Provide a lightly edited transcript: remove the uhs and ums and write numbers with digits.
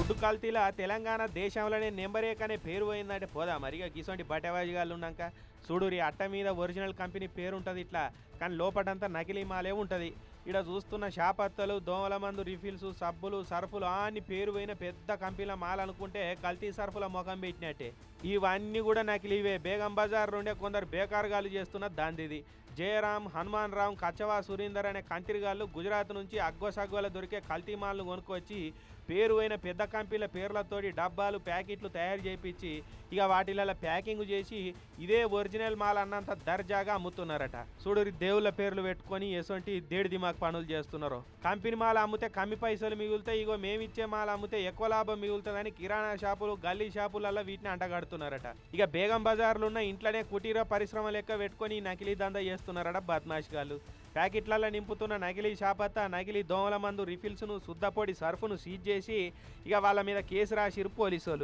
Food కల్తీలా Telangana దేశంలోనే number ఏక్ అనే పేరు పోయిందంటే పోదా మరి ఇక గిసొంటి బట్టవాజిగాళ్ళు ఉన్నాక చూడురి అట్ట మీద ఒరిజినల్ కంపెనీ పేరు ఉంటుంది ఇట్లా కానీ లోపటంతా నకిలీ మాలే ఉంటుంది. ఇక్కడ చూస్తున్న షాపత్తలు దోమల మందు రిఫిల్స్ సబ్బులు సర్ఫులు అని పేరు పోయిన పెద్ద కంపెనీల మాల్ అనుకుంటే కల్తీ సర్ఫుల ముఖం పెట్టినట్టే. ఇవన్నీ కూడా నకిలీవే. బేగం బజార్ నుండే కొందరు బేకారుగాలు చేస్తున్న దాందిది. జయరామ్, హనుమాన్ రామ్, కచ్చవా సురీందర్ అనే కంతిరిగాళ్ళు గుజరాత్ నుంచి అగ్గోసగ్గోల దొరికే కల్తీ మాల్ను కొనుక్కొచ్చి పేరు అయిన పెద్ద కంపెనీల పేర్లతోటి డబ్బాలు ప్యాకెట్లు తయారు చేయించి ఇక వాటిలలో ప్యాకింగ్ చేసి ఇదే ఒరిజినల్ మాల్ అన్నంత దర్జాగా అమ్ముతున్నారట. చూడరి దేవుళ్ళ పేర్లు పెట్టుకొని ఎసొంటి దేడి దిమాగ్ పనులు చేస్తున్నారు. కంపెనీ మాల అమ్మితే కమ్మి పైసలు మిగులుతాయి, ఇగో మేమిచ్చే మాల అమ్మితే ఎక్కువ లాభం మిగులుతుందని కిరాణా షాపులు గల్లీ షాపులలో వీటిని అంటగడుతున్నారట. ఇక బేగం బజార్లు ఉన్న ఇంట్లోనే కుటీర పరిశ్రమ లెక్క పెట్టుకొని నకిలీ దందా చేస్తున్నారట బద్మాష్గాళ్ళు. ప్యాకెట్లలో నింపుతున్న నకిలీ షాపత్తా నకిలీ దోమల మందు రిఫిల్స్ను శుద్ధపొడి సర్ఫ్ను సీజ్ చేసి ఇక వాళ్ళ మీద కేసు రాసిరు పోలీసులు.